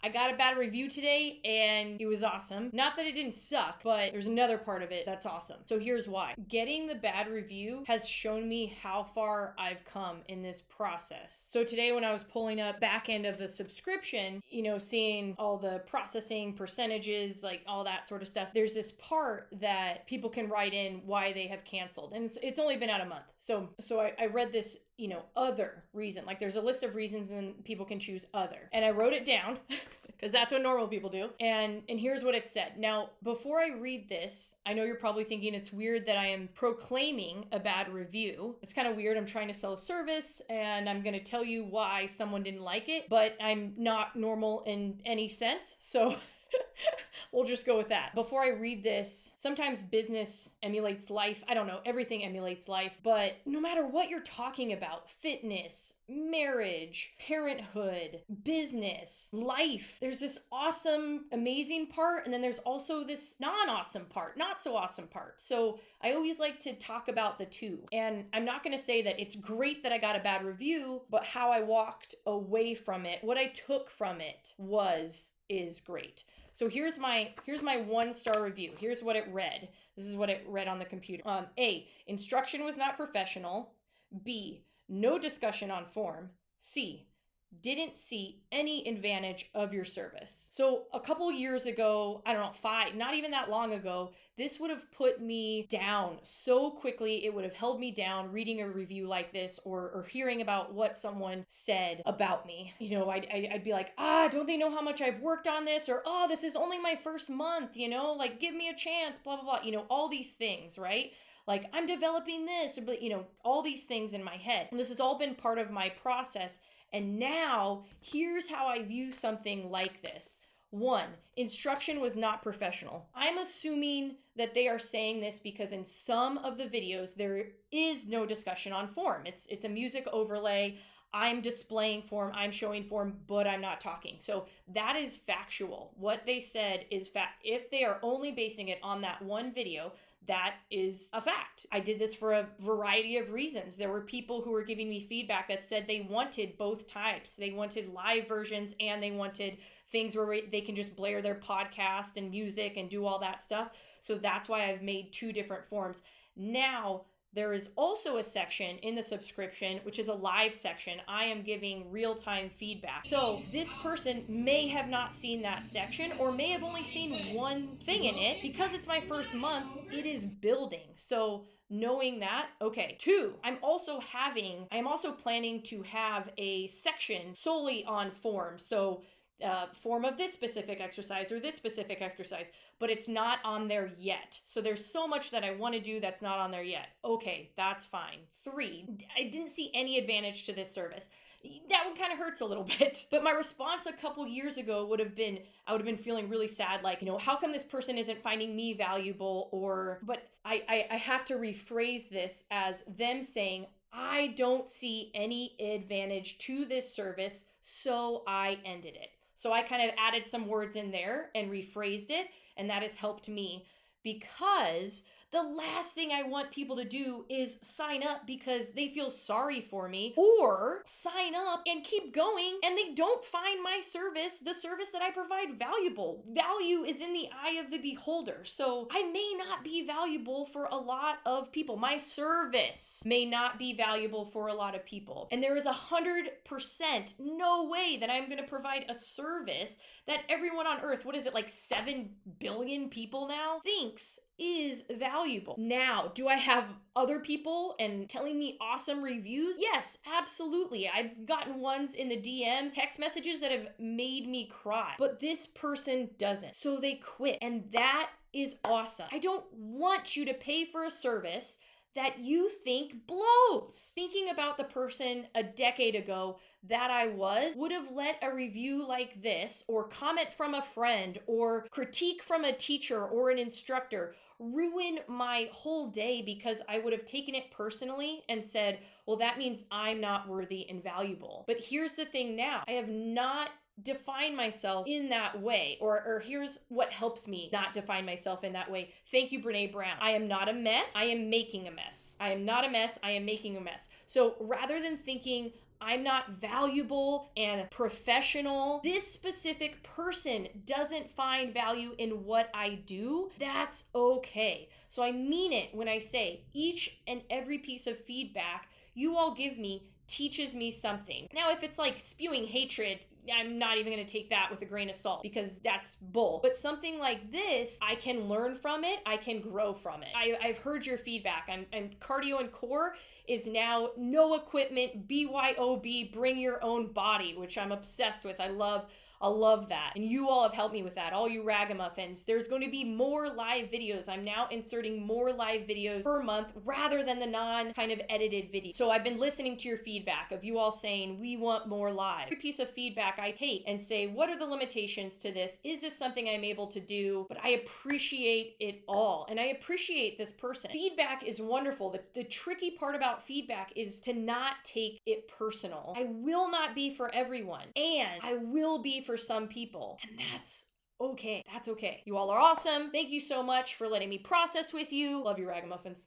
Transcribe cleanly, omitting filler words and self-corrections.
I got a bad review today and it was awesome. Not that it didn't suck, but there's another part of it that's awesome. So here's why. Getting the bad review has shown me how far I've come in this process. So today when I was pulling up back end of the subscription, seeing all the processing percentages, like all that sort of stuff, there's this part that people can write in why they have canceled. And it's only been out a month. So I read this, other reason. Like there's a list of reasons and people can choose other. And I wrote it down because that's what normal people do. And here's what it said. Now, before I read this, I know you're probably thinking it's weird that I am proclaiming a bad review. It's kind of weird. I'm trying to sell a service and I'm going to tell you why someone didn't like it, but I'm not normal in any sense. So we'll just go with that. Before I read this, sometimes business emulates life. I don't know, everything emulates life, but no matter what you're talking about, fitness, marriage, parenthood, business, life, there's this awesome, amazing part, and then there's also this non-awesome part, not so awesome part. So I always like to talk about the two. And I'm not going to say that it's great that I got a bad review, but how I walked away from it, what I took from it is great. So here's my 1-star review. Here's what it read. This is what it read on the computer. A, instruction was not professional. B, no discussion on form. C, didn't see any advantage of your service. So a couple years ago, I don't know, 5, not even that long ago, this would have put me down so quickly. It would have held me down reading a review like this or hearing about what someone said about me. I'd be like, don't they know how much I've worked on this? Or, this is only my first month, like give me a chance, blah, blah, blah. All these things, right? Like I'm developing this, but all these things in my head. And this has all been part of my process. And now here's how I view something like this. 1, instruction was not professional. I'm assuming that they are saying this because in some of the videos, there is no discussion on form. It's a music overlay. I'm displaying form, I'm showing form, but I'm not talking. So that is factual. What they said is fact. If they are only basing it on that one video, that is a fact. I did this for a variety of reasons. There were people who were giving me feedback that said they wanted both types. They wanted live versions and they wanted things where they can just blare their podcast and music and do all that stuff. So that's why I've made 2 different forms. Now, there is also a section in the subscription, which is a live section. I am giving real-time feedback. So this person may have not seen that section or may have only seen one thing in it. Because it's my first month, it is building. So knowing that, okay. 2, I'm also planning to have a section solely on form. So form of this specific exercise or this specific exercise, but it's not on there yet. So there's so much that I want to do that's not on there yet. Okay, that's fine. 3, I didn't see any advantage to this service. That one kind of hurts a little bit. But my response a couple years ago would have been, I would have been feeling really sad, like, how come this person isn't finding me valuable? But I have to rephrase this as them saying, I don't see any advantage to this service, so I ended it. So I kind of added some words in there and rephrased it, and that has helped me because the last thing I want people to do is sign up because they feel sorry for me or sign up and keep going and they don't find my service, the service that I provide, valuable. Value is in the eye of the beholder. So I may not be valuable for a lot of people. My service may not be valuable for a lot of people. And there is 100% no way that I'm going to provide a service that everyone on earth, what is it, like 7 billion people now, thinks is valuable. Now, do I have other people and telling me awesome reviews? Yes, absolutely. I've gotten ones in the DMs, text messages that have made me cry, but this person doesn't. So they quit. And that is awesome. I don't want you to pay for a service that you think blows. Thinking about the person a decade ago that I would have let a review like this or comment from a friend or critique from a teacher or an instructor ruin my whole day because I would have taken it personally and said, well, that means I'm not worthy and valuable. But here's the thing now, I have not define myself in that way, or here's what helps me not define myself in that way. Thank you, Brene Brown. I am not a mess. I am making a mess. I am not a mess. I am making a mess. So rather than thinking I'm not valuable and professional, this specific person doesn't find value in what I do, that's okay. So I mean it when I say each and every piece of feedback you all give me teaches me something. Now, if it's like spewing hatred, I'm not even going to take that with a grain of salt because that's bull. But something like this, I can learn from it. I can grow from it. I've heard your feedback. I'm cardio and core is now no equipment, BYOB, bring your own body, which I'm obsessed with. I love that. And you all have helped me with that, all you ragamuffins. There's going to be more live videos. I'm now inserting more live videos per month rather than the non kind of edited video. So I've been listening to your feedback of you all saying, we want more live. Every piece of feedback I take and say, what are the limitations to this? Is this something I'm able to do? But I appreciate it all. And I appreciate this person. Feedback is wonderful. The tricky part about feedback is to not take it personal. I will not be for everyone. And I will be for some people. And that's okay. That's okay. You all are awesome. Thank you so much for letting me process with you. Love you, ragamuffins.